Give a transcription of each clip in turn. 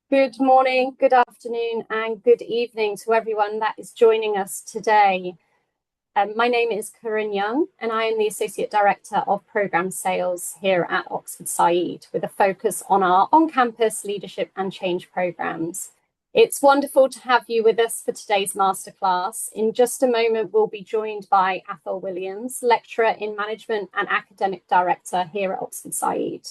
Good morning, good afternoon, and good evening to everyone that is joining us today. My name is Corinne Young, and I am the Associate Director of Programme Sales here at Oxford Said, with a focus on our on-campus leadership and change programmes. It's wonderful to have you with us for today's masterclass. In just a moment, we'll be joined by Athol Williams, Lecturer in Management and Academic Director here at Oxford Said.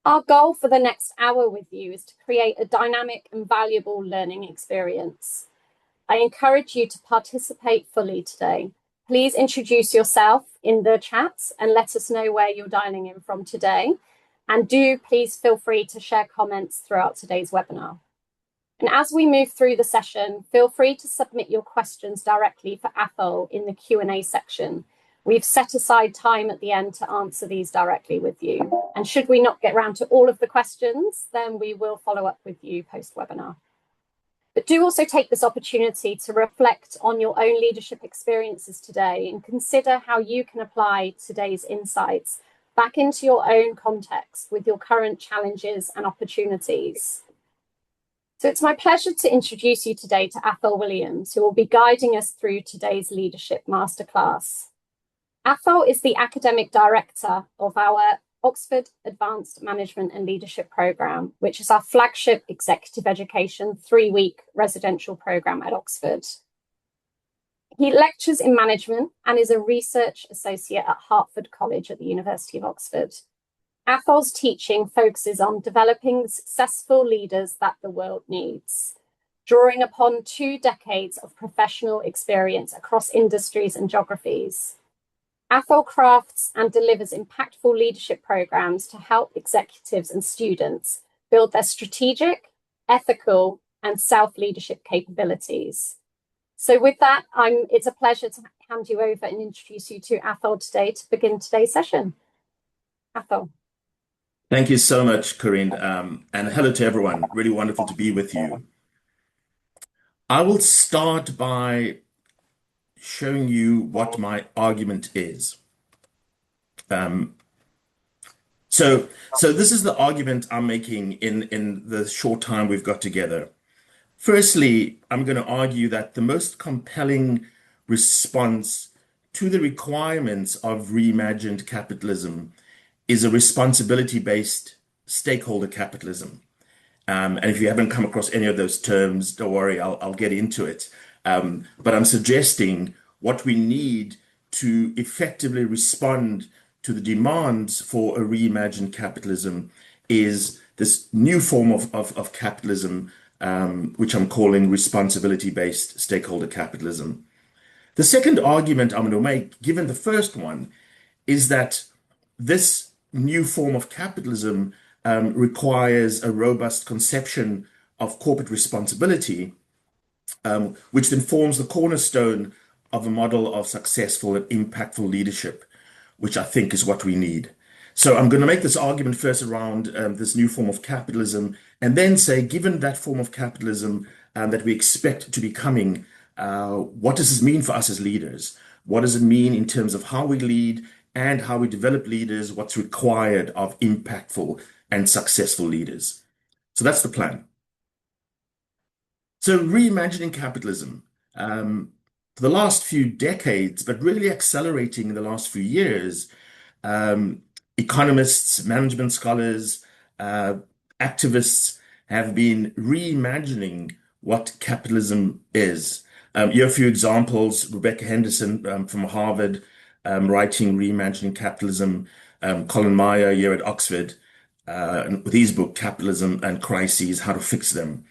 Our goal for the next hour with you is to create a dynamic and valuable learning experience. I encourage you to participate fully today. Please introduce yourself in the chat and let us know where you're dialing in from today. And do please feel free to share comments throughout today's webinar. And as we move through the session, feel free to submit your questions directly for Athol in the Q&A section. We've set aside time at the end to answer these directly with you. And should we not get around to all of the questions, then we will follow up with you post-webinar. But do also take this opportunity to reflect on your own leadership experiences today and consider how you can apply today's insights back into your own context with your current challenges and opportunities. So it's my pleasure to introduce you today to Athol Williams, who will be guiding us through today's leadership masterclass. Athol is the academic director of our Oxford Advanced Management and Leadership Programme, which is our flagship executive education 3-week residential programme at Oxford. He lectures in management and is a research associate at Hertford College at the University of Oxford. Athol's teaching focuses on developing the successful leaders that the world needs, drawing upon 2 decades of professional experience across industries and geographies. Athol crafts and delivers impactful leadership programs to help executives and students build their strategic, ethical, and self-leadership capabilities. So with that, it's a pleasure to hand you over and introduce you to Athol today to begin today's session. Athol. Thank you so much, Corinne, and hello to everyone. Really wonderful to be with you. I will start by showing you what my argument is. So this is the argument I'm making in the short time we've got together. Firstly, I'm going to argue that the most compelling response to the requirements of reimagined capitalism is a responsibility-based stakeholder capitalism. And if you haven't come across any of those terms, don't worry, I'll get into it. But I'm suggesting what we need to effectively respond to the demands for a reimagined capitalism is this new form of capitalism, which I'm calling responsibility-based stakeholder capitalism. The second argument I'm going to make, given the first one, is that this new form of capitalism requires a robust conception of corporate responsibility, which then forms the cornerstone of a model of successful and impactful leadership, which I think is what we need. So I'm going to make this argument first around this new form of capitalism, and then say, given that form of capitalism that we expect to be coming, what does this mean for us as leaders? What does it mean in terms of how we lead and how we develop leaders, what's required of impactful and successful leaders? So that's the plan. So reimagining capitalism. For the last few decades, but really accelerating in the last few years, economists, management scholars, activists have been reimagining what capitalism is. Here are a few examples. Rebecca Henderson from Harvard writing Reimagining Capitalism, Colin Meyer here at Oxford with his book, Capitalism and Crises, How to Fix Them.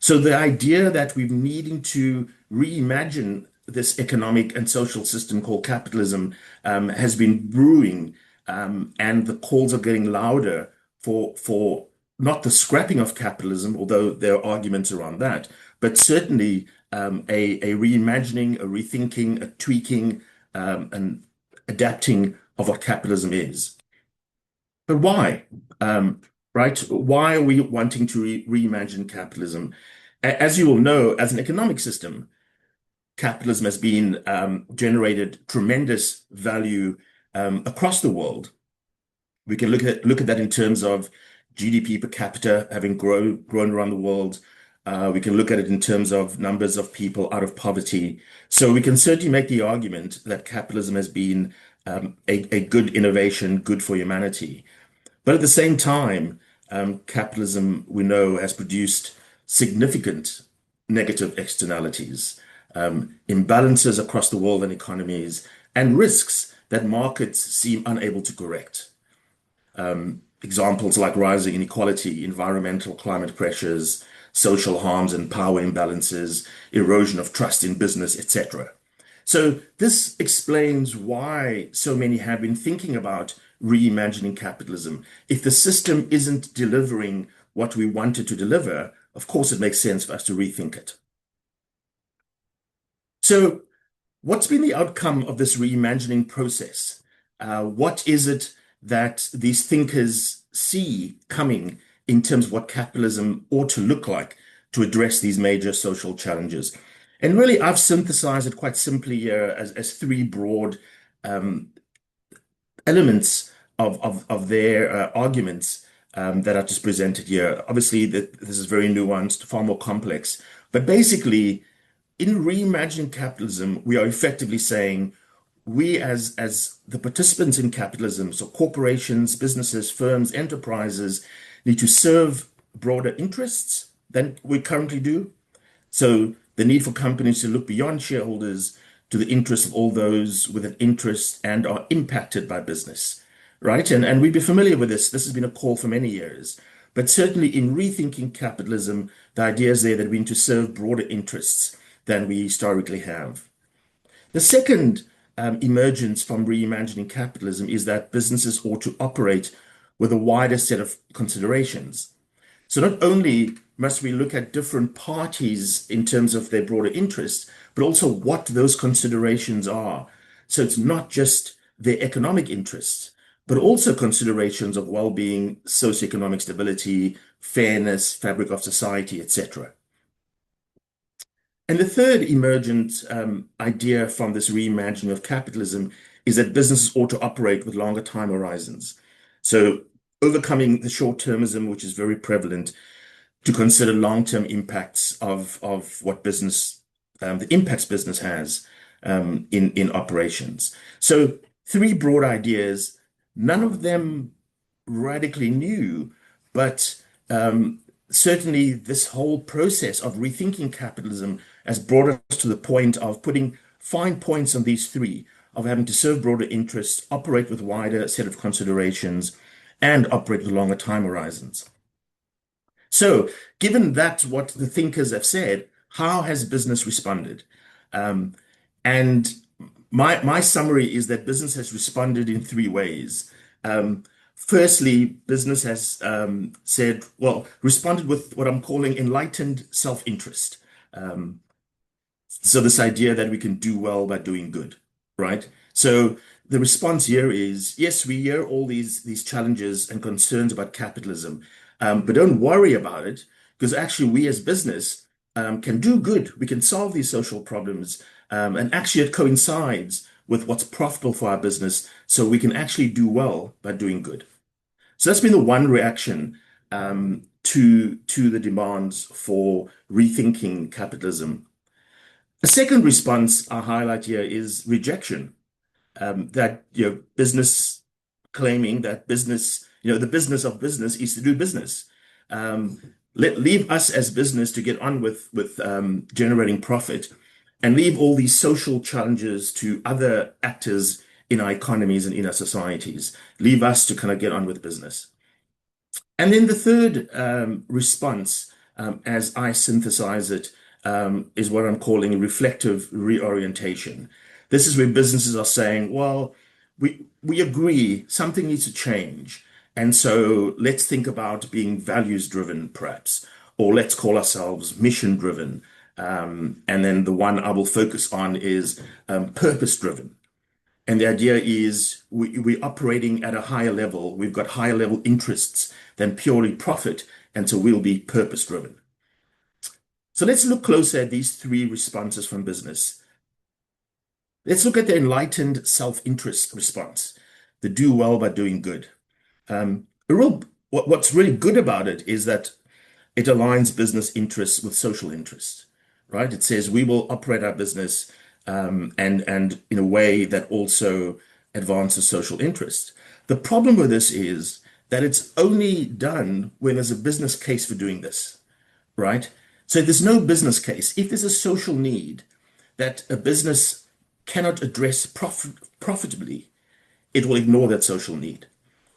So the idea that we're needing to reimagine this economic and social system called capitalism has been brewing, and the calls are getting louder for not the scrapping of capitalism, although there are arguments around that, but certainly a reimagining, a rethinking, a tweaking, and adapting of what capitalism is. But why? Right? Why are we wanting to reimagine capitalism? As you will know, as an economic system, capitalism has been generated tremendous value across the world. We can look at that in terms of GDP per capita having grown around the world. We can look at it in terms of numbers of people out of poverty. So we can certainly make the argument that capitalism has been a good innovation, good for humanity. But at the same time, capitalism, we know, has produced significant negative externalities, imbalances across the world and economies, and risks that markets seem unable to correct. Examples like rising inequality, environmental climate pressures, social harms and power imbalances, erosion of trust in business, etc. So this explains why so many have been thinking about reimagining capitalism. If the system isn't delivering what we wanted to deliver, of course it makes sense for us to rethink it. So what's been the outcome of this reimagining process? What is it that these thinkers see coming in terms of what capitalism ought to look like to address these major social challenges? And really, I've synthesized it quite simply here as three broad elements of their arguments that I've just presented here. Obviously, this is very nuanced, far more complex. But basically, in reimagining capitalism, we are effectively saying we as the participants in capitalism, so corporations, businesses, firms, enterprises, need to serve broader interests than we currently do. So the need for companies to look beyond shareholders to the interests of all those with an interest and are impacted by business, right? And we'd be familiar with this. This has been a call for many years. But certainly in rethinking capitalism, the idea is there that we need to serve broader interests than we historically have. The second emergence from reimagining capitalism is that businesses ought to operate with a wider set of considerations. So not only must we look at different parties in terms of their broader interests, but also what those considerations are. So it's not just their economic interests, but also considerations of well-being, socioeconomic stability, fairness, fabric of society, etc. And the third emergent idea from this reimagining of capitalism is that businesses ought to operate with longer time horizons. So overcoming the short-termism, which is very prevalent, to consider long-term impacts of what business, the impacts business has in operations. So three broad ideas, none of them radically new, but certainly this whole process of rethinking capitalism has brought us to the point of putting fine points on these three, of having to serve broader interests, operate with wider set of considerations, and operate with longer time horizons. So given that what the thinkers have said, how has business responded? And my summary is that business has responded in three ways. Firstly, business has said, well, responded with what I'm calling enlightened self-interest. So this idea that we can do well by doing good, right? So the response here is, yes, we hear all these challenges and concerns about capitalism, but don't worry about it, because actually we as business can do good. We can solve these social problems, and actually it coincides with what's profitable for our business, so we can actually do well by doing good. So that's been the one reaction to the demands for rethinking capitalism. A second response I highlight here is rejection. That business claiming that business, the business of business is to do business. Leave us as business to get on with generating profit, and leave all these social challenges to other actors in our economies and in our societies. Leave us to kind of get on with business. And then the third response, as I synthesize it, is what I'm calling reflective reorientation. This is where businesses are saying, well, we agree something needs to change. And so let's think about being values driven, perhaps, or let's call ourselves mission driven. And then the one I will focus on is purpose driven. And the idea is we're operating at a higher level. We've got higher level interests than purely profit. And so we'll be purpose driven. So let's look closer at these three responses from business. Let's look at the enlightened self-interest response, the do well by doing good. A real what's really good about it is that it aligns business interests with social interests, right? It says we will operate our business and in a way that also advances social interests. The problem with this is that it's only done when there's a business case for doing this, right? So if there's no business case, if there's a social need that a business cannot address profitably, it will ignore that social need,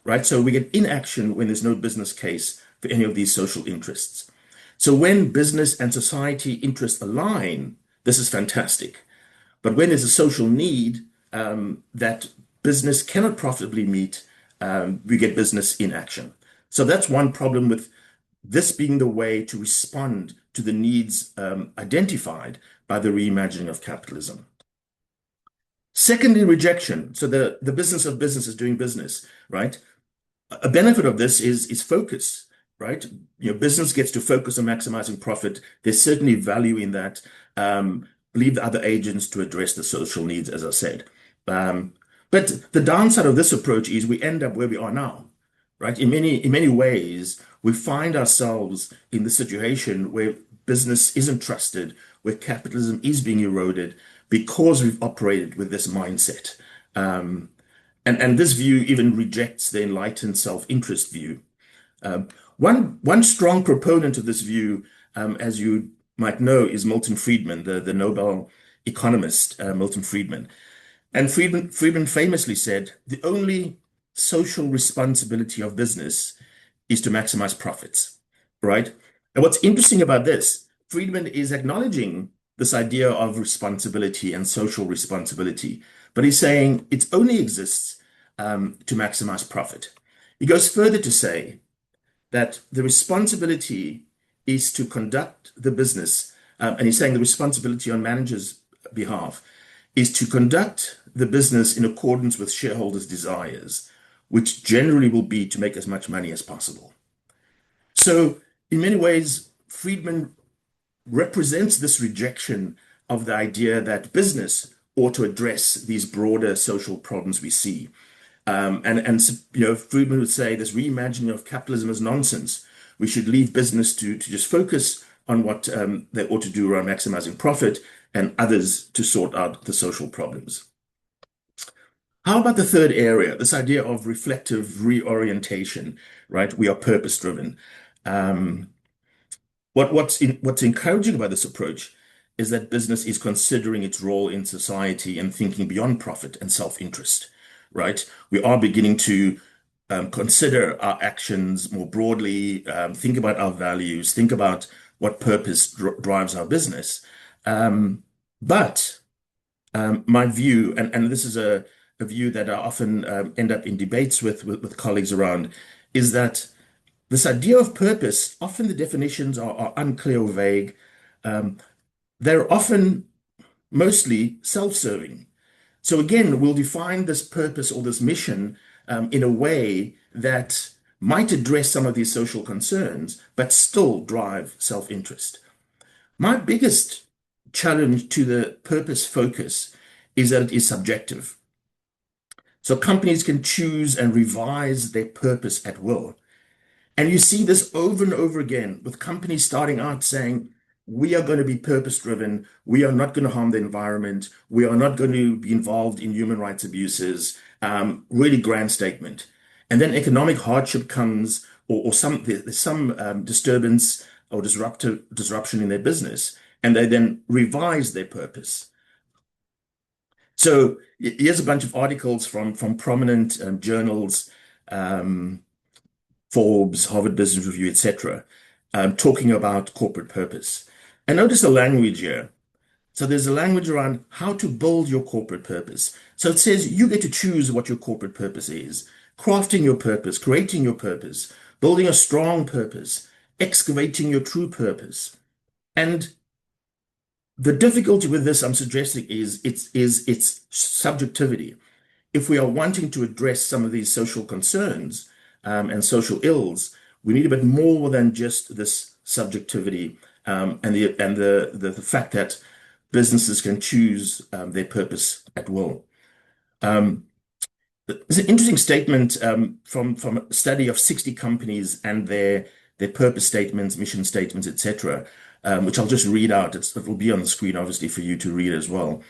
right? So we get inaction when there's no business case for any of these social interests. So when business and society interests align, this is fantastic. But when there's a social need that business cannot profitably meet, we get business inaction. So that's one problem with this being the way to respond to the needs identified by the reimagining of capitalism. Secondly, rejection. So the business of business is doing business, right? A benefit of this is focus, right? Business gets to focus on maximizing profit. There's certainly value in that. Leave the other agents to address the social needs, as I said. But the downside of this approach is we end up where we are now, right? In many ways, we find ourselves in the situation where business isn't trusted, where capitalism is being eroded because we've operated with this mindset. And this view even rejects the enlightened self-interest view. One strong proponent of this view, as you might know, is Milton Friedman, the Nobel economist, Milton Friedman. And Friedman famously said, the only social responsibility of business is to maximize profits, right? And what's interesting about this, Friedman is acknowledging this idea of responsibility and social responsibility, but he's saying it only exists to maximize profit. He goes further to say that the responsibility is to conduct the business, and he's saying the responsibility on managers' behalf is to conduct the business in accordance with shareholders' desires, which generally will be to make as much money as possible. So in many ways, Friedman represents this rejection of the idea that business ought to address these broader social problems we see. Friedman would say this reimagining of capitalism is nonsense. We should leave business to just focus on what they ought to do around maximizing profit and others to sort out the social problems. How about the third area, this idea of reflective reorientation, right? We are purpose-driven. What's encouraging about this approach is that business is considering its role in society and thinking beyond profit and self-interest, right? We are beginning to consider our actions more broadly, think about our values, think about what purpose drives our business. But my view, and this is a view that I often end up in debates with colleagues around, is that this idea of purpose, often the definitions are unclear or vague. They're often mostly self-serving. So again, we'll define this purpose or this mission in a way that might address some of these social concerns, but still drive self-interest. My biggest challenge to the purpose focus is that it is subjective. So companies can choose and revise their purpose at will. And you see this over and over again with companies starting out saying, we are going to be purpose-driven. We are not going to harm the environment. We are not going to be involved in human rights abuses. Really grand statement. And then economic hardship comes, or there's some disturbance or disruption in their business, and they then revise their purpose. So here's a bunch of articles from prominent journals, Forbes, Harvard Business Review, etc., talking about corporate purpose. And notice the language here. So there's a language around how to build your corporate purpose. So it says you get to choose what your corporate purpose is, crafting your purpose, creating your purpose, building a strong purpose, excavating your true purpose. And the difficulty with this, I'm suggesting, is its subjectivity. If we are wanting to address some of these social concerns and social ills, we need a bit more than just this subjectivity and the fact that businesses can choose their purpose at will. There's an interesting statement from a study of 60 companies and their purpose statements, mission statements, etc., which I'll just read out. It will be on the screen, obviously, for you to read as well.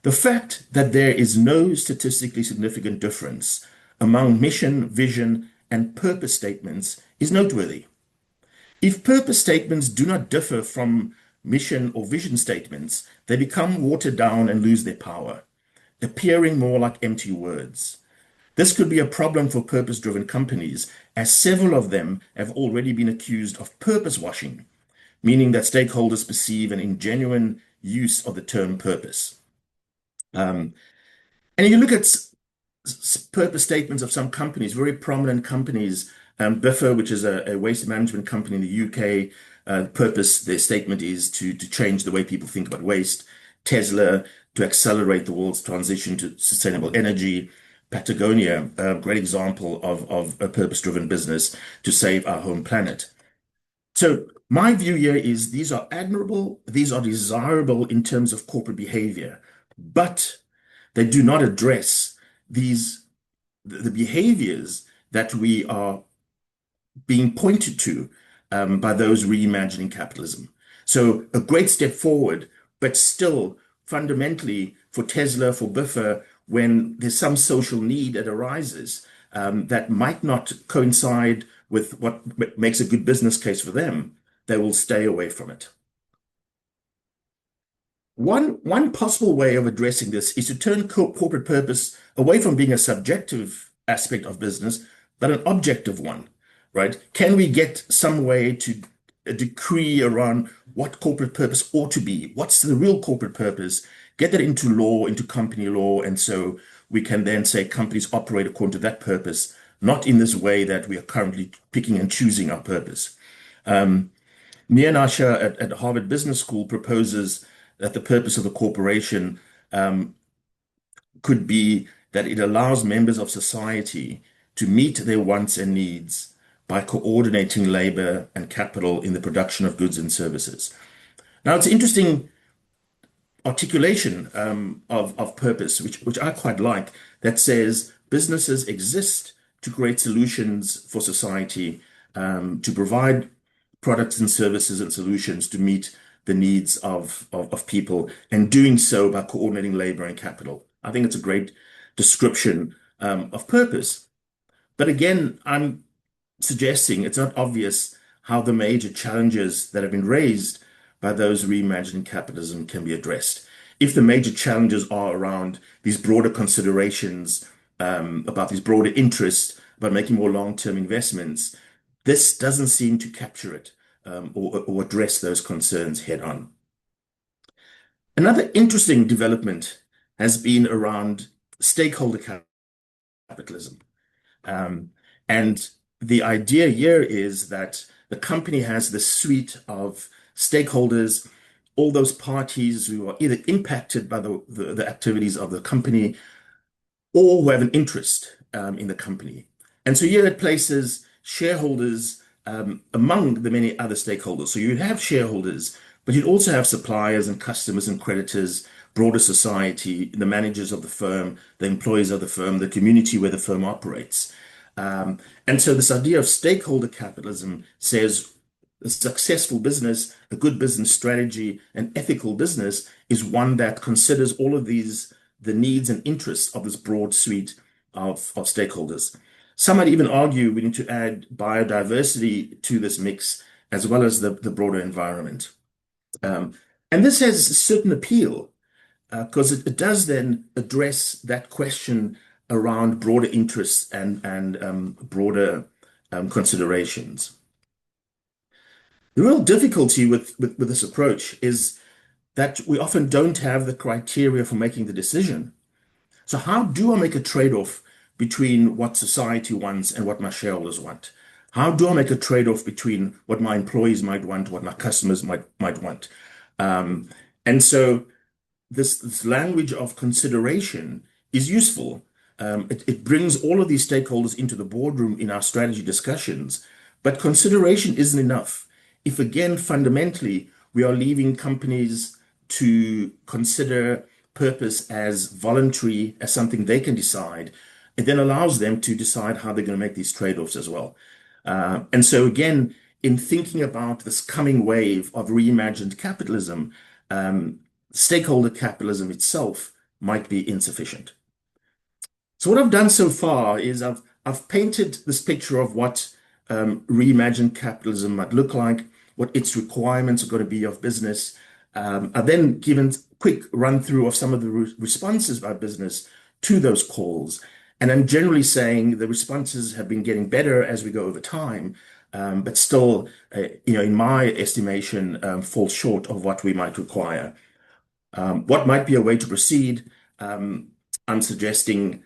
The fact that there is no statistically significant difference among mission, vision, and purpose statements is noteworthy. If purpose statements do not differ from mission or vision statements, they become watered down and lose their power, appearing more like empty words. This could be a problem for purpose-driven companies, as several of them have already been accused of purpose washing, meaning that stakeholders perceive an ingenuine use of the term purpose. And you look at purpose statements of some companies, very prominent companies, Biffa, which is a waste management company in the UK, their statement is to change the way people think about waste. Tesla, to accelerate the world's transition to sustainable energy. Patagonia, a great example of a purpose-driven business to save our home planet. So my view here is these are admirable, these are desirable in terms of corporate behavior, but they do not address the behaviors that we are being pointed to by those reimagining capitalism. So a great step forward, but still fundamentally for Tesla, for Biffa, when there's some social need that arises that might not coincide with what makes a good business case for them, they will stay away from it. One possible way of addressing this is to turn corporate purpose away from being a subjective aspect of business, but an objective one, right? Can we get some way to a decree around what corporate purpose ought to be? What's the real corporate purpose? Get that into law, into company law, and so we can then say companies operate according to that purpose, not in this way that we are currently picking and choosing our purpose. Mia Nasha at Harvard Business School proposes that the purpose of the corporation could be that it allows members of society to meet their wants and needs by coordinating labor and capital in the production of goods and services. Now, it's an interesting articulation of purpose, which I quite like, that says businesses exist to create solutions for society, to provide products and services and solutions to meet the needs of people, and doing so by coordinating labor and capital. I think it's a great description of purpose. But again, I'm suggesting it's not obvious how the major challenges that have been raised by those reimagining capitalism can be addressed. If the major challenges are around these broader considerations, about these broader interests, about making more long-term investments, this doesn't seem to capture it or address those concerns head on. Another interesting development has been around stakeholder capitalism. And the idea here is that the company has this suite of stakeholders, all those parties who are either impacted by the activities of the company or who have an interest in the company. And so here it places shareholders among the many other stakeholders. So you'd have shareholders, but you'd also have suppliers and customers and creditors, broader society, the managers of the firm, the employees of the firm, the community where the firm operates. And so this idea of stakeholder capitalism says a successful business, a good business strategy, an ethical business is one that considers all of these, the needs and interests of this broad suite of stakeholders. Some might even argue we need to add biodiversity to this mix as well as the broader environment. And this has a certain appeal because it does then address that question around broader interests and broader considerations. The real difficulty with this approach is that we often don't have the criteria for making the decision. So how do I make a trade-off between what society wants and what my shareholders want? How do I make a trade-off between what my employees might want, what my customers might want? And so this language of consideration is useful. It brings all of these stakeholders into the boardroom in our strategy discussions, but consideration isn't enough. If again, fundamentally, we are leaving companies to consider purpose as voluntary, as something they can decide, it then allows them to decide how they're going to make these trade-offs as well. And so again, in thinking about this coming wave of reimagined capitalism, stakeholder capitalism itself might be insufficient. So what I've done so far is I've painted this picture of what reimagined capitalism might look like, what its requirements are going to be of business. I've then given a quick run through of some of the responses by business to those calls. And I'm generally saying the responses have been getting better as we go over time, but still, in my estimation, fall short of what we might require. What might be a way to proceed? I'm suggesting,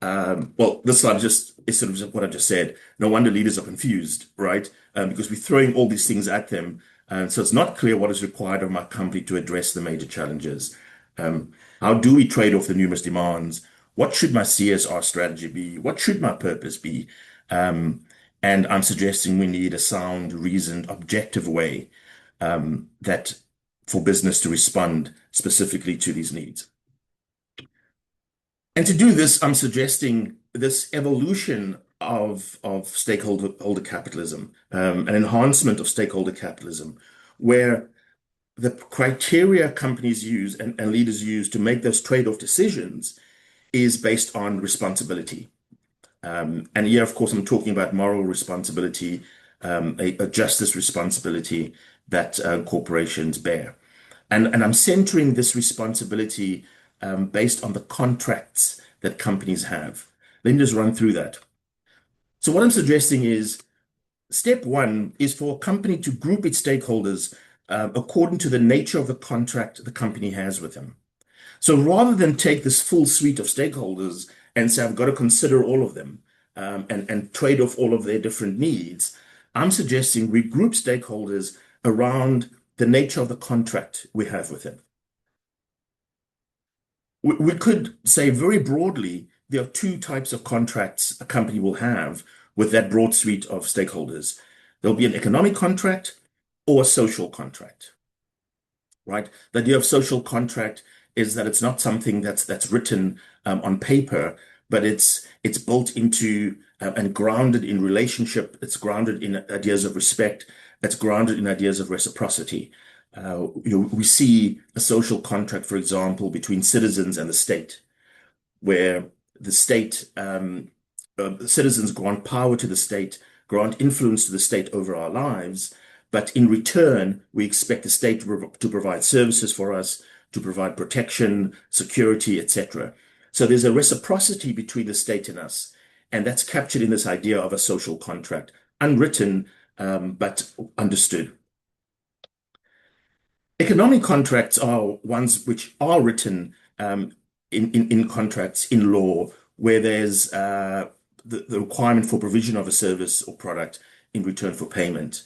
well, this slide just is sort of what I just said. No wonder leaders are confused, right? Because we're throwing all these things at them. So it's not clear what is required of my company to address the major challenges. How do we trade off the numerous demands? What should my CSR strategy be? What should my purpose be? And I'm suggesting we need a sound, reasoned, objective way that for business to respond specifically to these needs. And to do this, I'm suggesting this evolution of stakeholder capitalism, an enhancement of stakeholder capitalism, where the criteria companies use and leaders use to make those trade-off decisions is based on responsibility. And here, of course, I'm talking about moral responsibility, a justice responsibility that corporations bear. And I'm centering this responsibility based on the contracts that companies have. Let me just run through that. So what I'm suggesting is step one is for a company to group its stakeholders according to the nature of the contract the company has with them. So rather than take this full suite of stakeholders and say, I've got to consider all of them and trade off all of their different needs, I'm suggesting we group stakeholders around the nature of the contract we have with them. We could say very broadly, there are two types of contracts a company will have with that broad suite of stakeholders. There'll be an economic contract or a social contract, right? The idea of social contract is that it's not something that's written on paper, but it's built into and grounded in relationship. It's grounded in ideas of respect. It's grounded in ideas of reciprocity. We see a social contract, for example, between citizens and the state, where the state, citizens grant power to the state, grant influence to the state over our lives, but in return, we expect the state to provide services for us, to provide protection, security, etc. So there's a reciprocity between the state and us, and that's captured in this idea of a social contract, unwritten, but understood. Economic contracts are ones which are written in contracts in law, where there's the requirement for provision of a service or product in return for payment.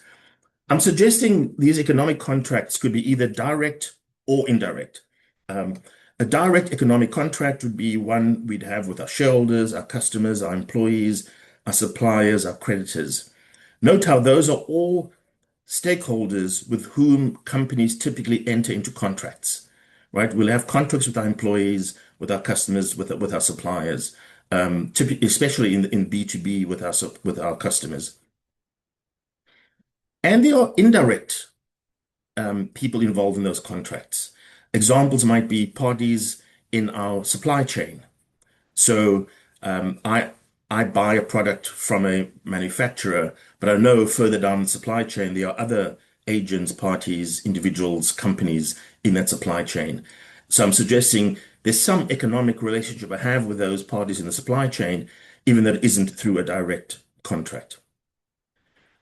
I'm suggesting these economic contracts could be either direct or indirect. A direct economic contract would be one we'd have with our shareholders, our customers, our employees, our suppliers, our creditors. Note how those are all stakeholders with whom companies typically enter into contracts, right? We'll have contracts with our employees, with our customers, with our suppliers, typically, especially in B2B with our customers. And there are indirect people involved in those contracts. Examples might be parties in our supply chain. So I buy a product from a manufacturer, but I know further down the supply chain there are other agents, parties, individuals, companies in that supply chain. So I'm suggesting there's some economic relationship I have with those parties in the supply chain, even though it isn't through a direct contract.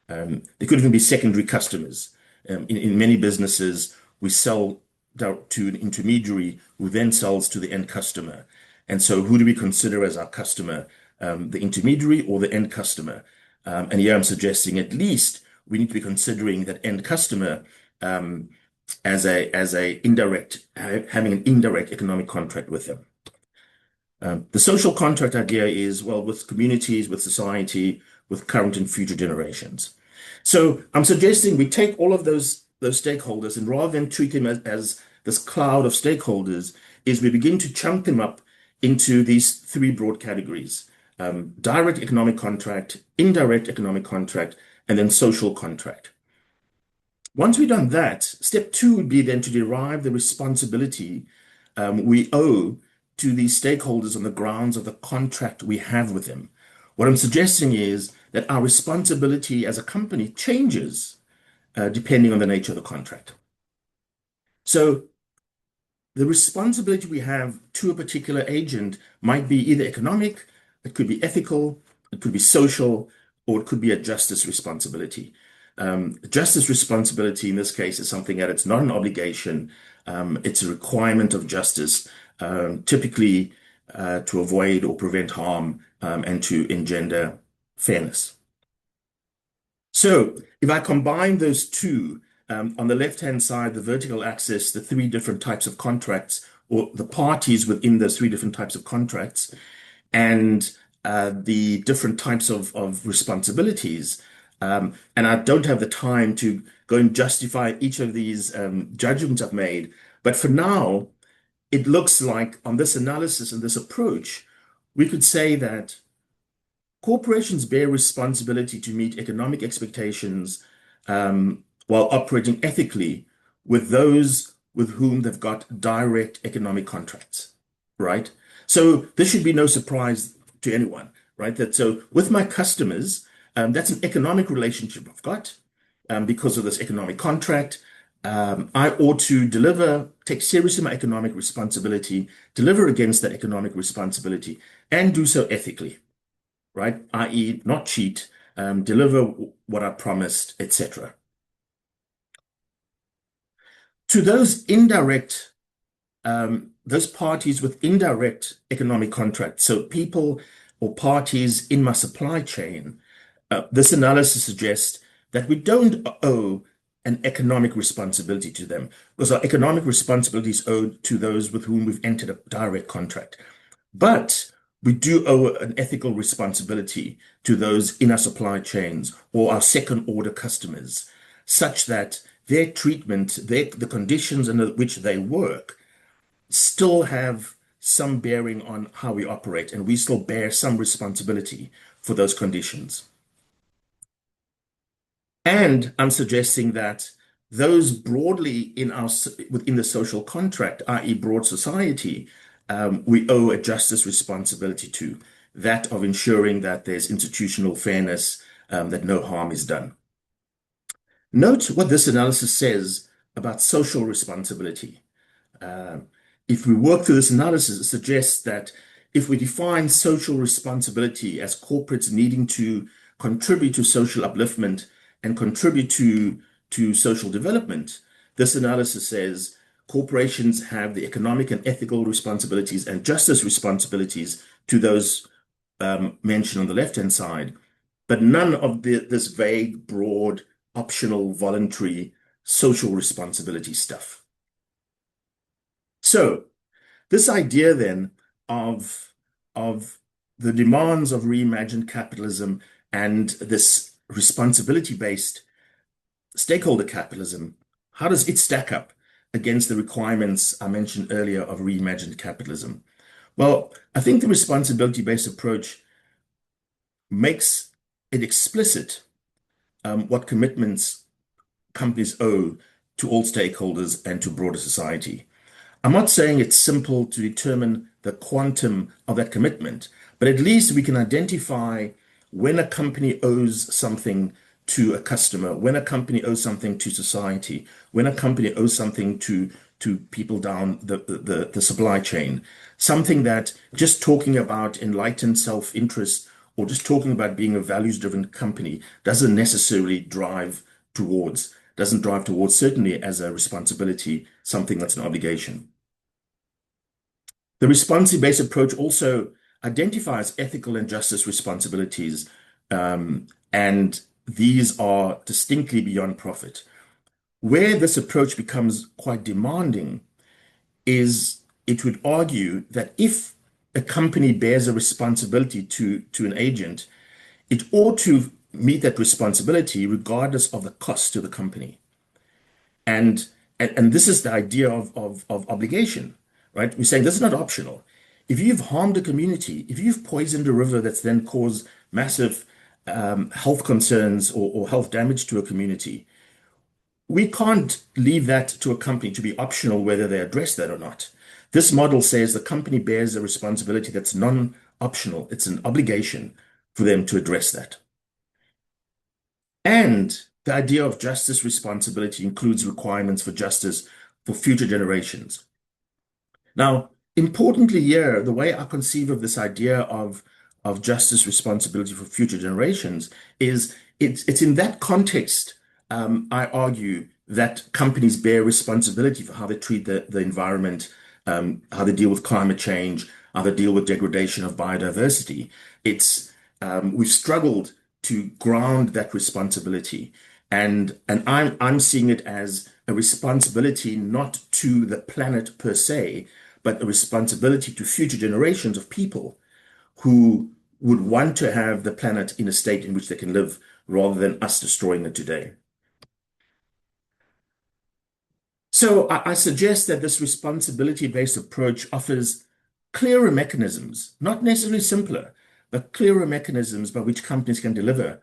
There could even be secondary customers. In many businesses, we sell to an intermediary who then sells to the end customer. And so who do we consider as our customer? The intermediary or the end customer? And here I'm suggesting at least we need to be considering that end customer as a indirect, having an indirect economic contract with them. The social contract idea is, well, with communities, with society, with current and future generations. So I'm suggesting we take all of those stakeholders, and rather than treat them as this cloud of stakeholders, is we begin to chunk them up into these three broad categories. direct economic contract, indirect economic contract, and then social contract. Once we've done that, step two would be then to derive the responsibility we owe to these stakeholders on the grounds of the contract we have with them. What I'm suggesting is that our responsibility as a company changes depending on the nature of the contract. So the responsibility we have to a particular agent might be either economic, it could be ethical, it could be social, or it could be a justice responsibility. Justice responsibility in this case is something that it's not an obligation, it's a requirement of justice, typically to avoid or prevent harm and to engender fairness. So if I combine those two, on the left-hand side, the vertical axis, the three different types of contracts, or the parties within those three different types of contracts, and the different types of responsibilities. And I don't have the time to go and justify each of these judgments I've made. But for now, it looks like on this analysis and this approach, we could say that corporations bear responsibility to meet economic expectations while operating ethically with those with whom they've got direct economic contracts, right? So this should be no surprise to anyone, right? That so with my customers, that's an economic relationship I've got because of this economic contract. I ought to take seriously my economic responsibility, deliver against that economic responsibility, and do so ethically, right? i.e., not cheat, deliver what I promised, etc. To those those parties with indirect economic contracts, so people or parties in my supply chain, this analysis suggests that we don't owe an economic responsibility to them because our economic responsibility is owed to those with whom we've entered a direct contract. But we do owe an ethical responsibility to those in our supply chains or our second order customers, such that their treatment, the conditions under which they work, still have some bearing on how we operate, and we still bear some responsibility for those conditions. And I'm suggesting that those broadly within the social contract, i.e., broad society, we owe a justice responsibility to, that of ensuring that there's institutional fairness, that no harm is done. Note what this analysis says about social responsibility. If we work through this analysis, it suggests that if we define social responsibility as corporates needing to contribute to social upliftment and contribute to social development, this analysis says corporations have the economic and ethical responsibilities and justice responsibilities to those mentioned on the left-hand side, but none of this vague, broad, optional, voluntary social responsibility stuff. So this idea then of the demands of reimagined capitalism and this responsibility-based stakeholder capitalism, how does it stack up against the requirements I mentioned earlier of reimagined capitalism? Well, I think the responsibility-based approach makes it explicit what commitments companies owe to all stakeholders and to broader society. I'm not saying it's simple to determine the quantum of that commitment, but at least we can identify when a company owes something to a customer, when a company owes something to society, when a company owes something to people down the supply chain, something that just talking about enlightened self-interest or just talking about being a values-driven company doesn't necessarily drive towards, certainly as a responsibility, something that's an obligation. The responsibility-based approach also identifies ethical and justice responsibilities, and these are distinctly beyond profit. Where this approach becomes quite demanding is it would argue that if a company bears a responsibility to an agent, it ought to meet that responsibility regardless of the cost to the company. And this is the idea of obligation, right? We're saying this is not optional. if you've harmed a community, if you've poisoned a river that's then caused massive health concerns or health damage to a community, we can't leave that to a company to be optional whether they address that or not. This model says the company bears a responsibility that's non-optional. It's an obligation for them to address that. And the idea of justice responsibility includes requirements for justice for future generations. Now, importantly here, the way I conceive of this idea of justice responsibility for future generations is it's in that context, I argue that companies bear responsibility for how they treat the environment, how they deal with climate change, how they deal with degradation of biodiversity. We've struggled to ground that responsibility, and I'm seeing it as a responsibility not to the planet per se, but a responsibility to future generations of people who would want to have the planet in a state in which they can live rather than us destroying it today. So I suggest that this responsibility-based approach offers clearer mechanisms, not necessarily simpler, but clearer mechanisms by which companies can deliver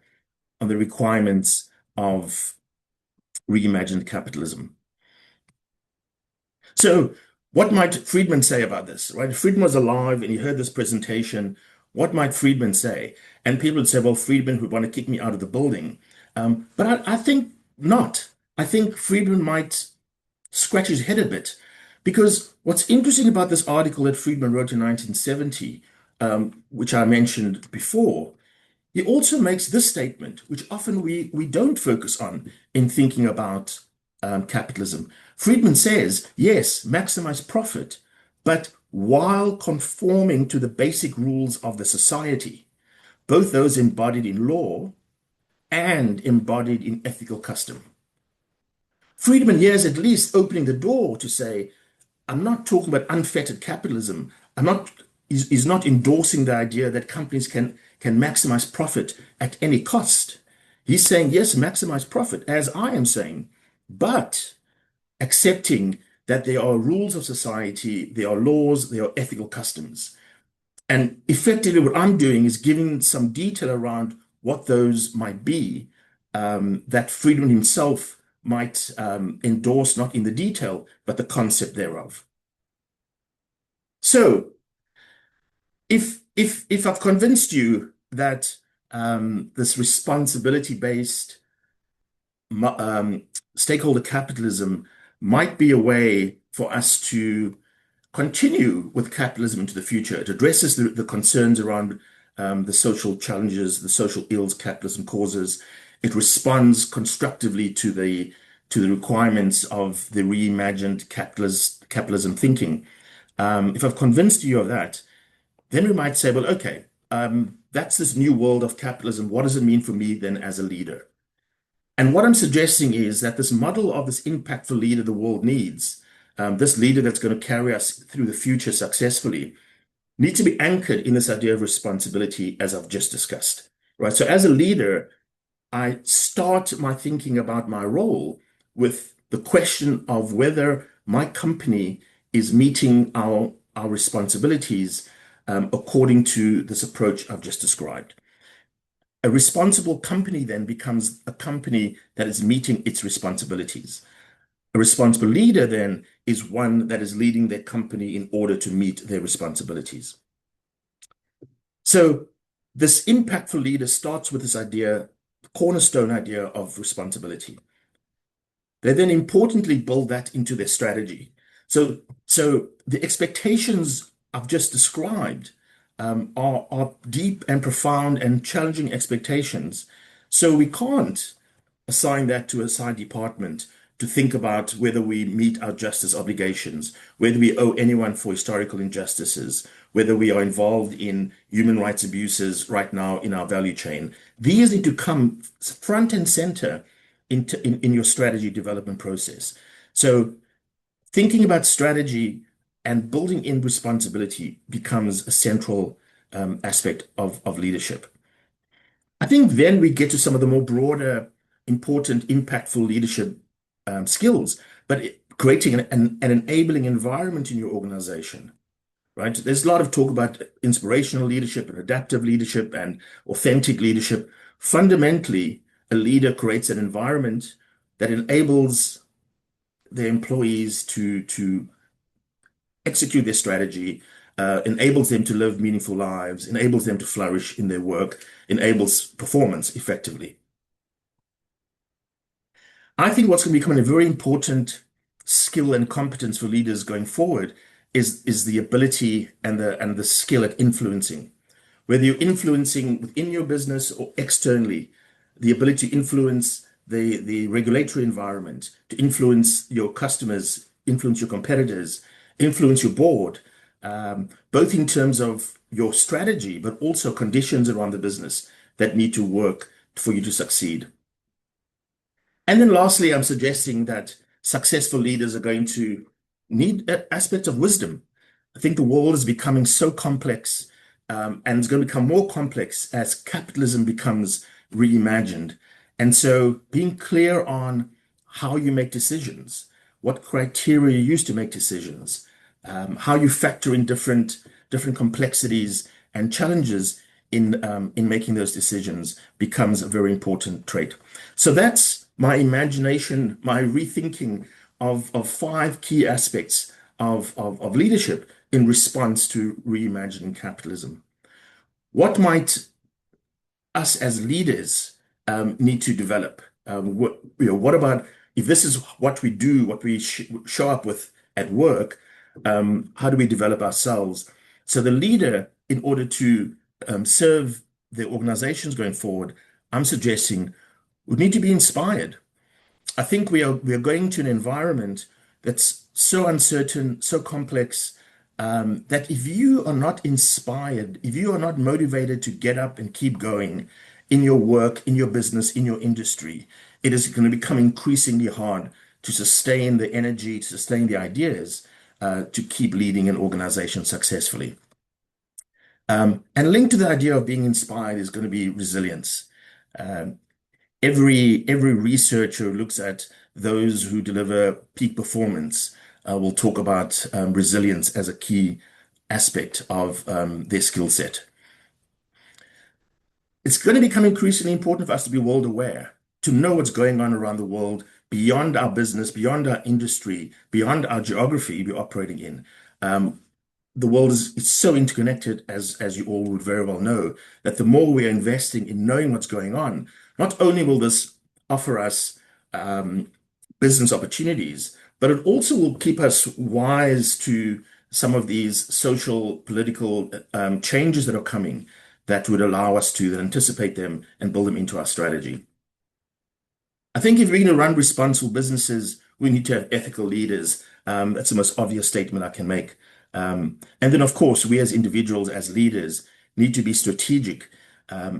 on the requirements of reimagined capitalism. So what might Friedman say about this, right? If Friedman was alive and he heard this presentation, what might Friedman say? And people would say, well, Friedman would want to kick me out of the building. But I think not. I think Friedman might scratch his head a bit, because what's interesting about this article that Friedman wrote in 1970, which I mentioned before, he also makes this statement, which often we don't focus on in thinking about capitalism. Friedman says, yes, maximize profit, but while conforming to the basic rules of the society, both those embodied in law and embodied in ethical custom. Friedman here is at least opening the door to say, I'm not talking about unfettered capitalism. He's not endorsing the idea that companies can maximize profit at any cost. He's saying, yes, maximize profit, as I am saying, but accepting that there are rules of society, there are laws, there are ethical customs. And effectively what I'm doing is giving some detail around what those might be, that Friedman himself might endorse, not in the detail, but the concept thereof. So if I've convinced you that this responsibility-based stakeholder capitalism might be a way for us to continue with capitalism into the future, it addresses the concerns around the social challenges, the social ills capitalism causes. It responds constructively to the requirements of the reimagined capitalism thinking. If I've convinced you of that, then we might say, well, okay, that's this new world of capitalism. What does it mean for me then as a leader? And what I'm suggesting is that this model of this impactful leader the world needs, this leader that's going to carry us through the future successfully, needs to be anchored in this idea of responsibility, as I've just discussed, right? So as a leader, I start my thinking about my role with the question of whether my company is meeting our responsibilities according to this approach I've just described. A responsible company then becomes a company that is meeting its responsibilities. A responsible leader then is one that is leading their company in order to meet their responsibilities. So this impactful leader starts with this idea, the cornerstone idea of responsibility. They then importantly build that into their strategy. So the expectations I've just described are deep and profound and challenging expectations. So we can't assign that to a side department to think about whether we meet our justice obligations, whether we owe anyone for historical injustices, whether we are involved in human rights abuses right now in our value chain. These need to come front and center in your strategy development process. So thinking about strategy and building in responsibility becomes a central aspect of leadership. I think then we get to some of the more broader, important, impactful leadership skills, but creating an enabling environment in your organization right? There's a lot of talk about inspirational leadership and adaptive leadership and authentic leadership. Fundamentally, a leader creates an environment that enables their employees to execute their strategy, enables them to live meaningful lives, enables them to flourish in their work, enables performance effectively. I think what's going to become a very important skill and competence for leaders going forward is the ability and the skill at influencing. Whether you're influencing within your business or externally, the ability to influence the regulatory environment, to influence your customers, influence your competitors, influence your board, both in terms of your strategy, but also conditions around the business that need to work for you to succeed. And then lastly, I'm suggesting that successful leaders are going to need aspects of wisdom. I think the world is becoming so complex, and it's going to become more complex as capitalism becomes reimagined. And so being clear on how you make decisions, what criteria you use to make decisions, how you factor in different complexities and challenges in making those decisions becomes a very important trait. So that's my imagination, my rethinking of 5 key aspects of leadership in response to reimagining capitalism. What might us as leaders need to develop? What about if this is what we do, what we show up with at work? How do we develop ourselves? So the leader, in order to serve the organizations going forward, I'm suggesting we need to be inspired. I think we are going to an environment that's so uncertain, so complex, that if you are not inspired, if you are not motivated to get up and keep going in your work, in your business, in your industry, it is going to become increasingly hard to sustain the energy, to sustain the ideas, to keep leading an organization successfully. And linked to the idea of being inspired is going to be resilience. Every researcher who looks at those who deliver peak performance will talk about resilience as a key aspect of their skill set. It's going to become increasingly important for us to be world aware, to know what's going on around the world beyond our business, beyond our industry, beyond our geography we're operating in. The world is so interconnected, as you all would very well know, that the more we are investing in knowing what's going on, not only will this offer us business opportunities, but it also will keep us wise to some of these social, political changes that are coming that would allow us to anticipate them and build them into our strategy. I think if we're going to run responsible businesses, we need to have ethical leaders. That's the most obvious statement I can make. And then, of course, we as individuals, as leaders, need to be strategic.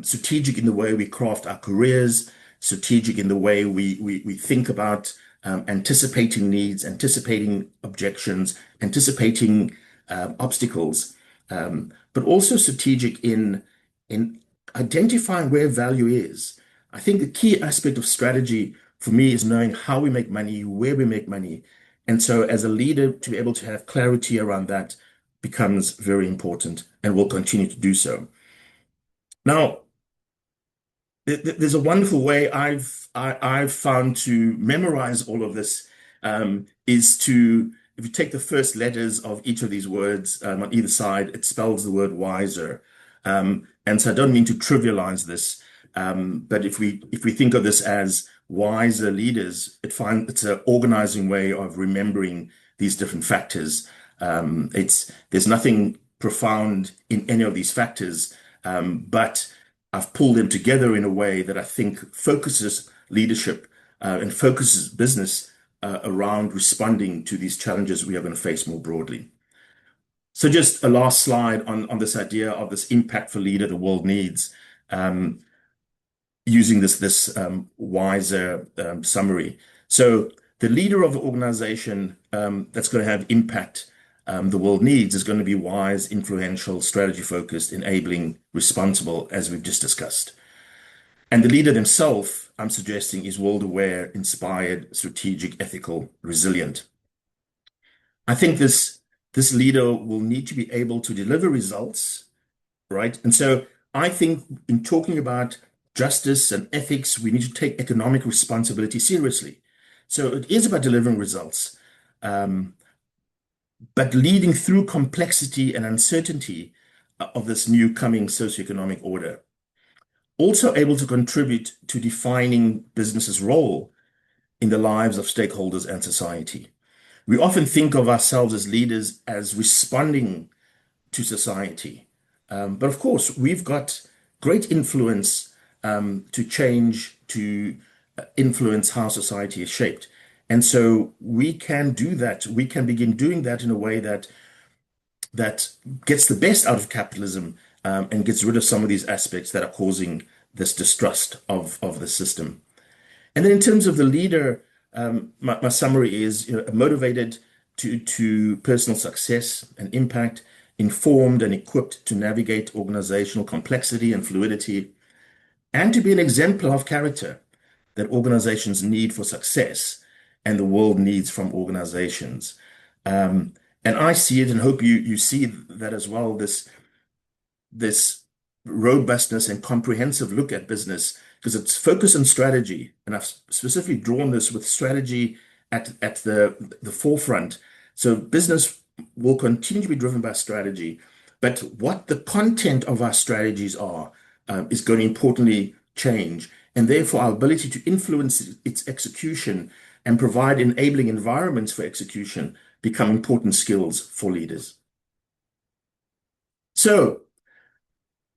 Strategic in the way we craft our careers, strategic in the way we think about anticipating needs, anticipating objections, anticipating obstacles, but also strategic in identifying where value is. I think the key aspect of strategy for me is knowing how we make money, where we make money. And so as a leader, to be able to have clarity around that becomes very important and will continue to do so. Now, there's a wonderful way I've found to memorize all of this, is to, if you take the first letters of each of these words on either side, it spells the word wiser. And so I don't mean to trivialize this, but if we think of this as wiser leaders, it's an organizing way of remembering these different factors. There's nothing profound in any of these factors, but I've pulled them together in a way that I think focuses leadership and focuses business around responding to these challenges we are going to face more broadly. So just a last slide on this idea of this impactful leader the world needs, using this wiser summary. So the leader of the organization that's going to have impact the world needs is going to be wise, influential, strategy-focused, enabling, responsible, as we've just discussed. And the leader themselves, I'm suggesting, is world-aware, inspired, strategic, ethical, resilient. I think this this leader will need to be able to deliver results, right? And so I think in talking about justice and ethics, we need to take economic responsibility seriously. So it is about delivering results, but leading through complexity and uncertainty of this new coming socioeconomic order. Also able to contribute to defining business's role in the lives of stakeholders and society. We often think of ourselves as leaders as responding to society. But of course, we've got great influence to change, to influence how society is shaped. And so we can do that. We can begin doing that in a way that gets the best out of capitalism and gets rid of some of these aspects that are causing this distrust of the system. And then in terms of the leader, my summary is, motivated to personal success and impact, informed and equipped to navigate organizational complexity and fluidity, and to be an exemplar of character that organizations need for success and the world needs from organizations. And I see it, and hope you see that as well, this robustness and comprehensive look at business, because it's focus on strategy. And I've specifically drawn this with strategy at the forefront. So business will continue to be driven by strategy, but what the content of our strategies are is going to importantly change. And therefore, our ability to influence its execution and provide enabling environments for execution become important skills for leaders. So,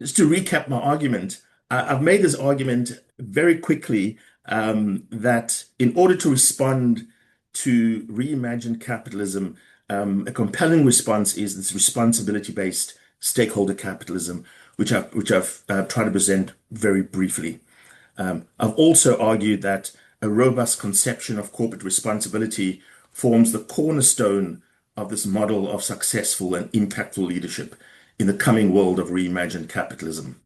just to recap my argument, I've made this argument very quickly that in order to respond to reimagined capitalism, a compelling response is this responsibility-based stakeholder capitalism, which I've tried to present very briefly. I've also argued that a robust conception of corporate responsibility forms the cornerstone of this model of successful and impactful leadership in the coming world of reimagined capitalism.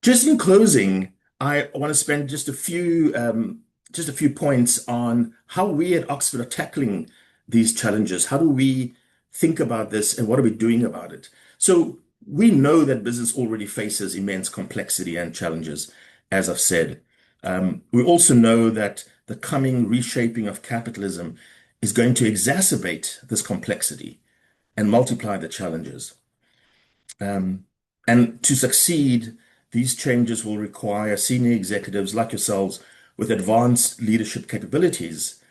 Just in closing, I want to spend just a few points on how we at Oxford are tackling these challenges. How do we think about this, and what are we doing about it? So we know that business already faces immense complexity and challenges, as I've said. We also know that the coming reshaping of capitalism is going to exacerbate this complexity and multiply the challenges. And to succeed, these changes will require senior executives like yourselves with advanced leadership capabilities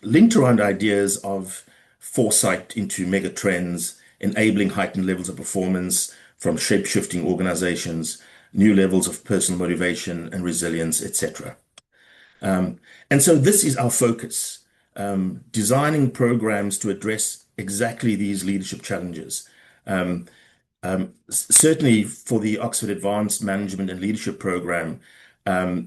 linked around ideas of foresight into mega trends, enabling heightened levels of performance from shape-shifting organizations, new levels of personal motivation and resilience, etc. And so this is our focus, designing programs to address exactly these leadership challenges. Certainly for the Oxford Advanced Management and Leadership Program,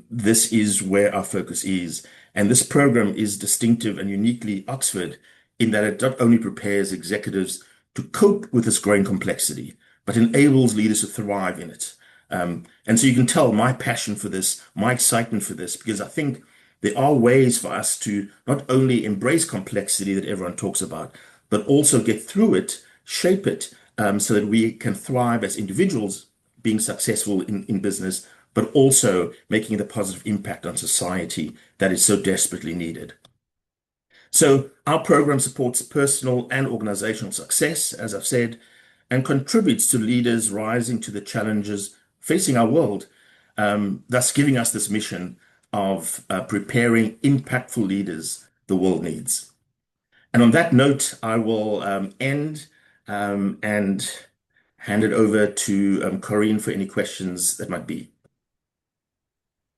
this is where our focus is. And this program is distinctive and uniquely Oxford in that it not only prepares executives to cope with this growing complexity, but enables leaders to thrive in it. And so you can tell my passion for this, my excitement for this, because I think there are ways for us to not only embrace complexity that everyone talks about, but also get through it, shape it, so that we can thrive as individuals, being successful in business, but also making the positive impact on society that is so desperately needed. So our program supports personal and organizational success, as I've said, and contributes to leaders rising to the challenges facing our world, thus giving us this mission of preparing impactful leaders the world needs. And on that note, I will end and hand it over to Corinne for any questions that might be.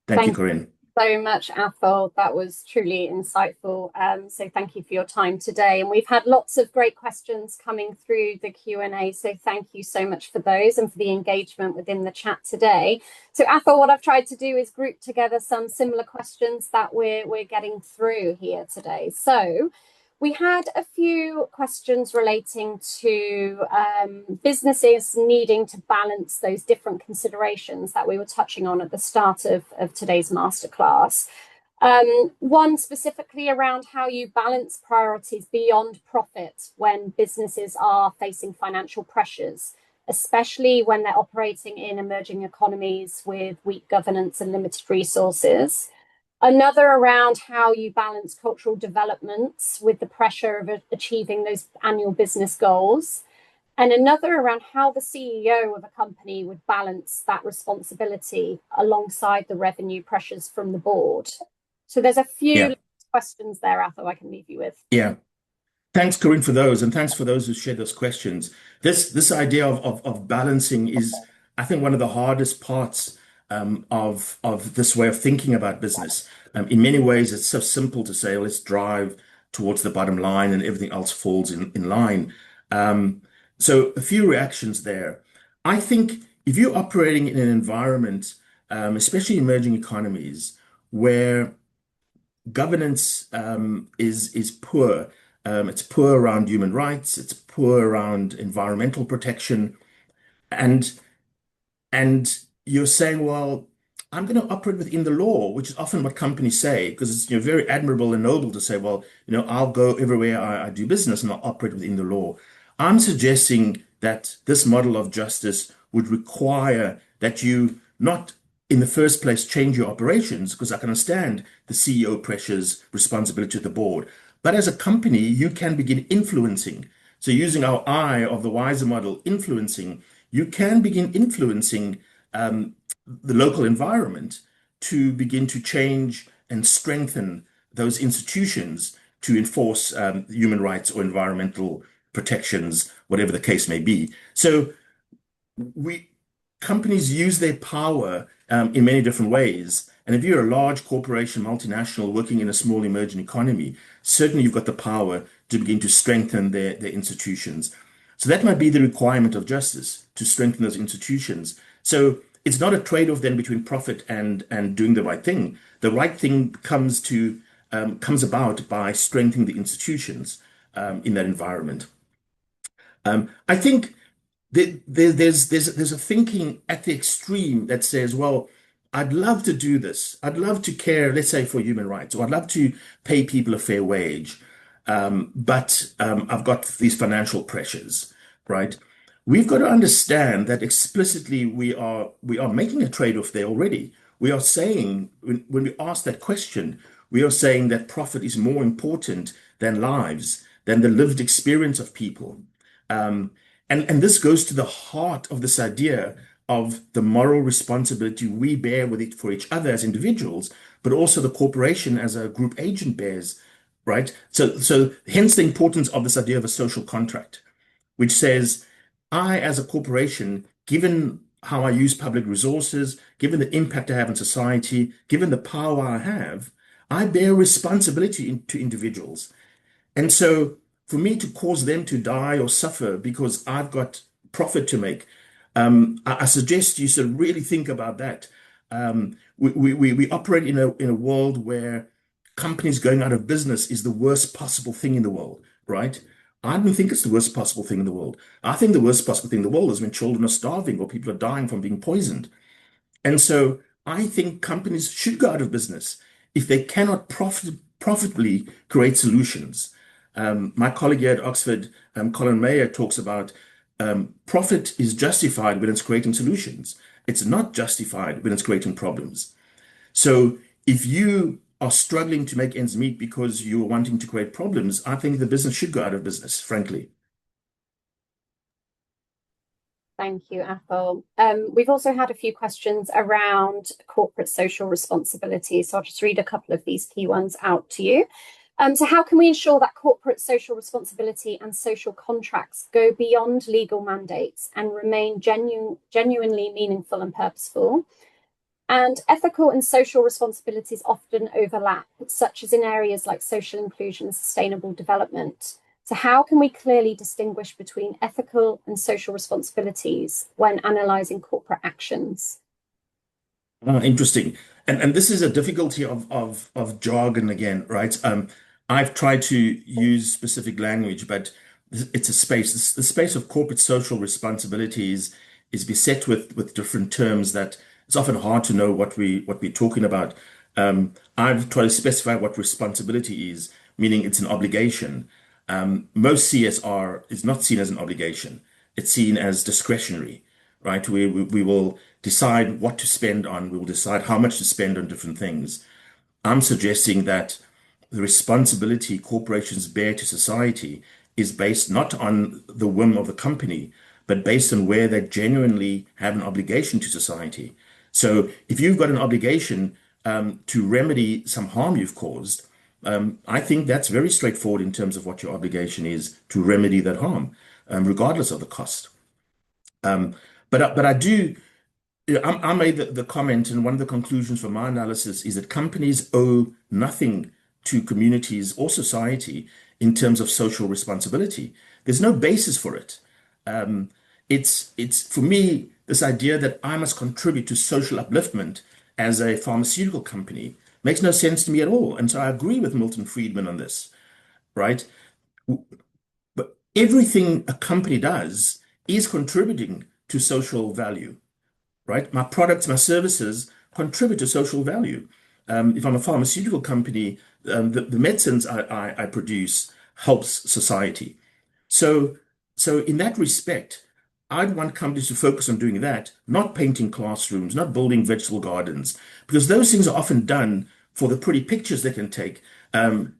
Thank you, Corinne. So much, Athol. That was truly insightful. So thank you for your time today. And we've had lots of great questions coming through the Q&A. So thank you so much for those and for the engagement within the chat today. So Athol, what I've tried to do is group together some similar questions that we're getting through here today. So we had a few questions relating to businesses needing to balance those different considerations that we were touching on at the start of today's masterclass. One specifically around how you balance priorities beyond profit when businesses are facing financial pressures, especially when they're operating in emerging economies with weak governance and limited resources. Another around how you balance cultural developments with the pressure of achieving those annual business goals. And another around how the CEO of a company would balance that responsibility alongside the revenue pressures from the board. So there's a few Yeah, questions there, Athol, I can leave you with. yeah. Thanks, Corinne, for those, and thanks for those who shared those questions. This idea of balancing is, I think, one of the hardest parts of this way of thinking about business. In many ways, it's so simple to say, let's drive towards the bottom line, and everything else falls in line. So a few reactions there. I think if you're operating in an environment, especially emerging economies, where governance is poor. It's poor around human rights. It's poor around environmental protection, and and you're saying, well, I'm going to operate within the law, which is often what companies say, because it's very admirable and noble to say, well, I'll go everywhere I do business and I'll operate within the law. I'm suggesting that this model of justice would require that you not in the first place change your operations, because I can understand the CEO pressures, responsibility to the board. But as a company, you can begin influencing. So using our eye of the wiser model, influencing, you can begin influencing the local environment to begin to change and strengthen those institutions to enforce human rights or environmental protections, whatever the case may be. So we companies use their power in many different ways. And if you're a large corporation, multinational, working in a small emerging economy, certainly you've got the power to begin to strengthen their institutions. So that might be the requirement of justice, to strengthen those institutions. So it's not a trade-off then between profit and doing the right thing. The right thing comes about by strengthening the institutions in that environment. I think there's a thinking at the extreme that says, well, I'd love to do this. I'd love to care, let's say, for human rights, or I'd love to pay people a fair wage. But I've got these financial pressures, right? We've got to understand that explicitly we are making a trade-off there already. We are saying, when we ask that question, we are saying that profit is more important than lives, than the lived experience of people. And this goes to the heart of this idea of the moral responsibility we bear with it for each other as individuals, but also the corporation as a group agent bears, right? So hence the importance of this idea of a social contract, which says, I, as a corporation, given how I use public resources, given the impact I have on society, given the power I bear responsibility to individuals. And so for me to cause them to die or suffer because I've got profit to make, I suggest you sort of really think about that. We operate in a world where companies going out of business is the worst possible thing in the world, right? I don't think it's the worst possible thing in the world. I think the worst possible thing in the world is when children are starving or people are dying from being poisoned. And so I think companies should go out of business if they cannot profitably create solutions. My colleague here at Oxford, Colin Mayer, talks about profit is justified when it's creating solutions. It's not justified when it's creating problems. So if you are struggling to make ends meet because you're wanting to create problems, I think the business should go out of business, frankly. Thank you, Athol. We've also had a few questions around corporate social responsibility. So I'll just read a couple of these key ones out to you. So how can we ensure that corporate social responsibility and social contracts go beyond legal mandates and remain genuinely meaningful and purposeful? And ethical and social responsibilities often overlap, such as in areas like social inclusion and sustainable development. So how can we clearly distinguish between ethical and social responsibilities when analysing corporate actions? Interesting. And this is a difficulty of jargon again, right? I've tried to use specific language, but it's a space. The space of corporate social responsibilities is beset with different terms that it's often hard to know what we're talking about. I've tried to specify what responsibility is, meaning it's an obligation. Most CSR is not seen as an obligation. It's seen as discretionary, right? We will decide what to spend on. We will decide how much to spend on different things. I'm suggesting that the responsibility corporations bear to society is based not on the whim of the company, but based on where they genuinely have an obligation to society. So if you've got an obligation to remedy some harm you've caused, I think that's very straightforward in terms of what your obligation is to remedy that harm, regardless of the cost. But I do. Yeah, I made the comment, and one of the conclusions from my analysis is that companies owe nothing to communities or society in terms of social responsibility. There's no basis for it. It's for me this idea that I must contribute to social upliftment as a pharmaceutical company makes no sense to me at all. And so I agree with Milton Friedman on this, right? But everything a company does is contributing to social value, right? My products, my services contribute to social value. If I'm a pharmaceutical company, the medicines I produce helps society. So, so in that respect, I'd want companies to focus on doing that, not painting classrooms, not building vegetable gardens, because those things are often done for the pretty pictures they can take. And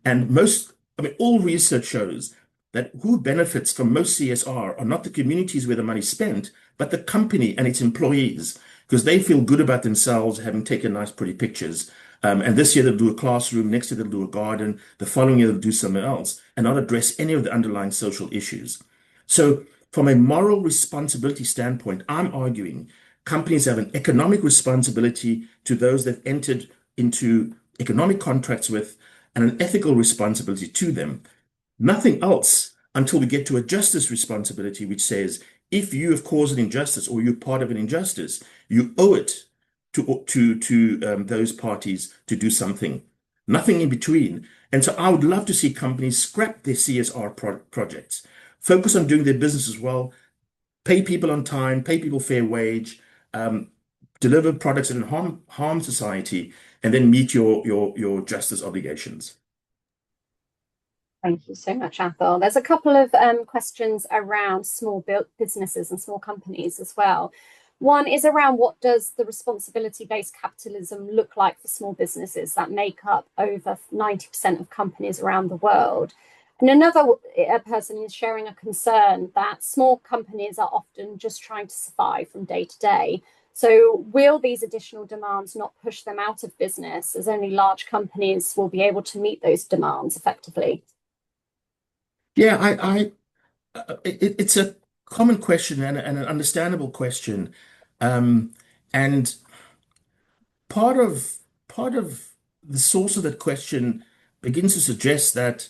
all research shows that who benefits from most CSR are not the communities where the money's spent, but the company and its employees, because they feel good about themselves having taken nice, pretty pictures. And this year they'll do a classroom, next year they'll do a garden, the following year they'll do something else, and not address any of the underlying social issues. So, from a moral responsibility standpoint, I'm arguing companies have an economic responsibility to those they've entered into economic contracts with, and an ethical responsibility to them. Nothing else until we get to a justice responsibility, which says if you have caused an injustice or you're part of an injustice, you owe it to those parties to do something. Nothing in between. And so I would love to see companies scrap their CSR projects, focus on doing their business as well, pay people on time, pay people fair wage, deliver products that don't harm society, and then meet your justice obligations. Thank you so much, Athol. There's a couple of questions around small businesses and small companies as well. One is around what does the responsibility-based capitalism look like for small businesses that make up over 90% of companies around the world? And another person is sharing a concern that small companies are often just trying to survive from day to day. So will these additional demands not push them out of business, as only large companies will be able to meet those demands effectively? Yeah, it's a common question and an understandable question. And part of the source of that question begins to suggest that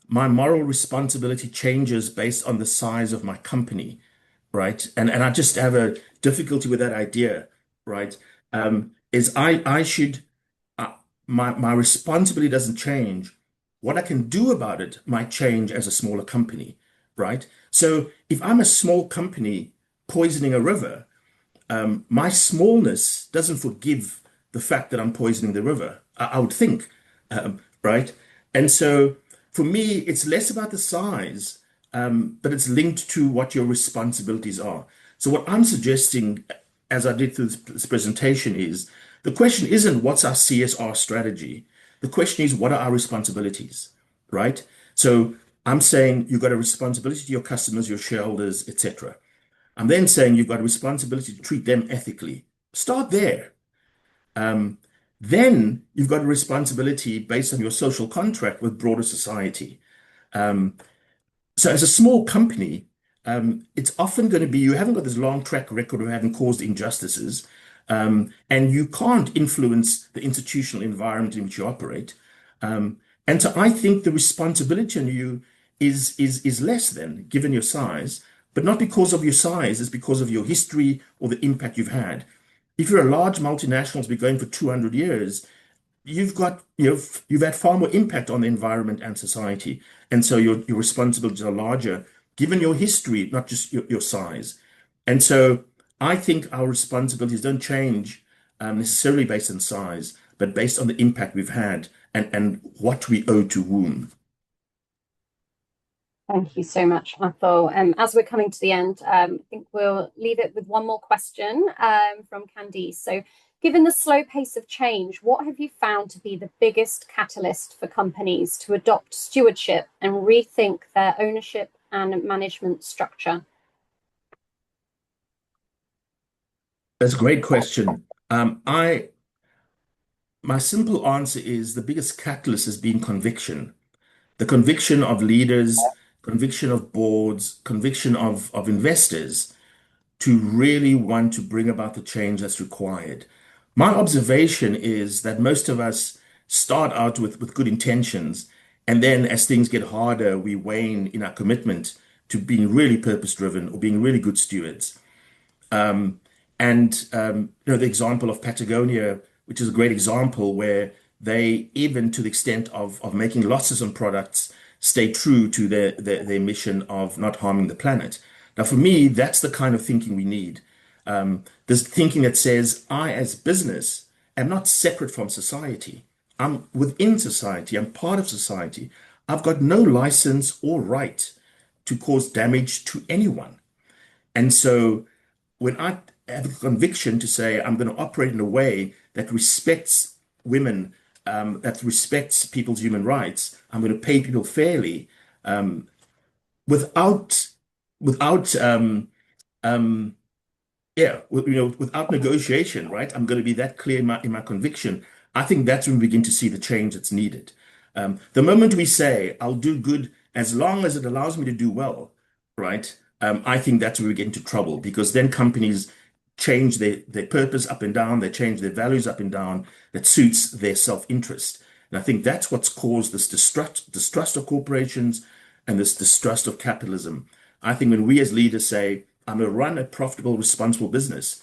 my moral responsibility changes based on the size of my company, right? And I just have a difficulty with that idea, right? Is I should my responsibility doesn't change. What I can do about it might change as a smaller company, right? So if I'm a small company poisoning a river, my smallness doesn't forgive the fact that I'm poisoning the river, I would think, right? And so for me, it's less about the size, but it's linked to what your responsibilities are. So what I'm suggesting, as I did through this presentation, is the question isn't what's our CSR strategy? The question is what are our responsibilities, right? So I'm saying you've got a responsibility to your customers, your shareholders, etc. I'm then saying you've got a responsibility to treat them ethically. Start there. Then you've got a responsibility based on your social contract with broader society. So as a small company, it's often going to be you haven't got this long track record of having caused injustices, and you can't influence the institutional environment in which you operate. And so I think the responsibility on you is less than given your size, but not because of your size, it's because of your history or the impact you've had. If you're a large multinational that's been going for 200 years, you've had far more impact on the environment and society. And so your responsibilities are larger given your history, not just your size. And so I think our responsibilities don't change necessarily based on size, but based on the impact we've had and what we owe to whom. Thank you so much, Athol. As we're coming to the end, I think we'll leave it with one more question from Candice. So, given the slow pace of change, what have you found to be the biggest catalyst for companies to adopt stewardship and rethink their ownership and management structure? That's a great question. My simple answer is the biggest catalyst has been conviction. The conviction of leaders, conviction of boards, conviction of investors to really want to bring about the change that's required. My observation is that most of us start out with good intentions, and then as things get harder, we wane in our commitment to being really purpose-driven or being really good stewards. The example of Patagonia, which is a great example where they, even to the extent of making losses on products, stay true to their mission of not harming the planet. Now, for me, that's the kind of thinking we need. This thinking that says, I, as business, am not separate from society. I'm within society. I'm part of society. I've got no license or right to cause damage to anyone. And so when I have a conviction to say I'm going to operate in a way that respects women, that respects people's human rights, I'm going to pay people fairly, without without without negotiation, right? I'm going to be that clear in my conviction. I think that's when we begin to see the change that's needed. The moment we say, I'll do good as long as it allows me to do well, right? I think that's where we get into trouble because then companies change their purpose up and down, they change their values up and down that suits their self-interest. And I think that's what's caused this distrust of corporations and this distrust of capitalism. I think when we as leaders say, I'm going to run a profitable, responsible business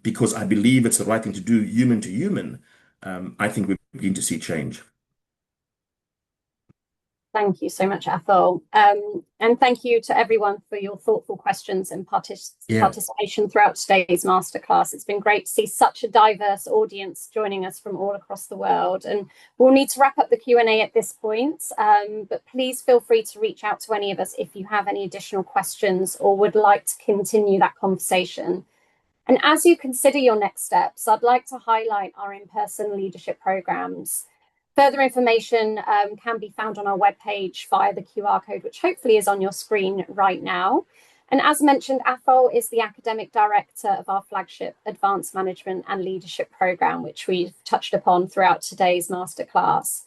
because I believe it's the right thing to do, human to human, I think we begin to see change. Thank you so much, Athol. And thank you to everyone for your thoughtful questions and participation throughout today's masterclass. It's been great to see such a diverse audience joining us from all across the world. And we'll need to wrap up the Q&A at this point, but please feel free to reach out to any of us if you have any additional questions or would like to continue that conversation. And as you consider your next steps, I'd like to highlight our in-person leadership programs. Further information can be found on our webpage via the QR code, which hopefully is on your screen right now. And as mentioned, Athol is the academic director of our flagship Advanced Management and Leadership program, which we've touched upon throughout today's masterclass.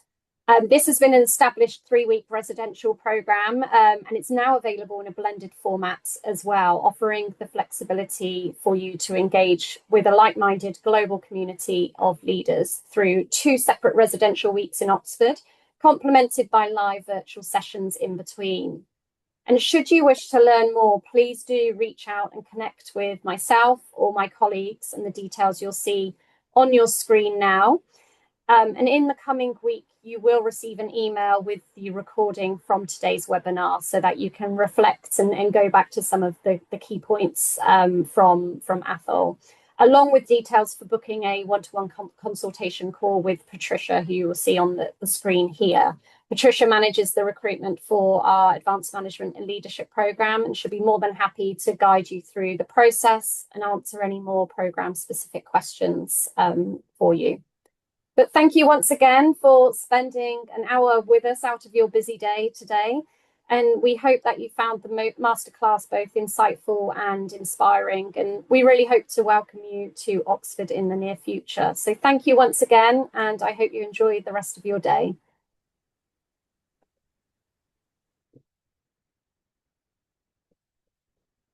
This has been an established 3-week residential program, and it's now available in a blended format as well, offering the flexibility for you to engage with a like-minded global community of leaders through 2 separate residential weeks in Oxford, complemented by live virtual sessions in between. And should you wish to learn more, please do reach out and connect with myself or my colleagues, and the details you'll see on your screen now. And in the coming week, you will receive an email with the recording from today's webinar so that you can reflect and go back to some of the key points from Athol, along with details for booking a one-to-one consultation call with Patricia, who you will see on the screen here. Patricia manages the recruitment for our Advanced Management and Leadership program and should be more than happy to guide you through the process and answer any more program-specific questions for you. But thank you once again for spending an hour with us out of your busy day today. And we hope that you found the masterclass both insightful and inspiring. And we really hope to welcome you to Oxford in the near future. So thank you once again, and I hope you enjoy the rest of your day.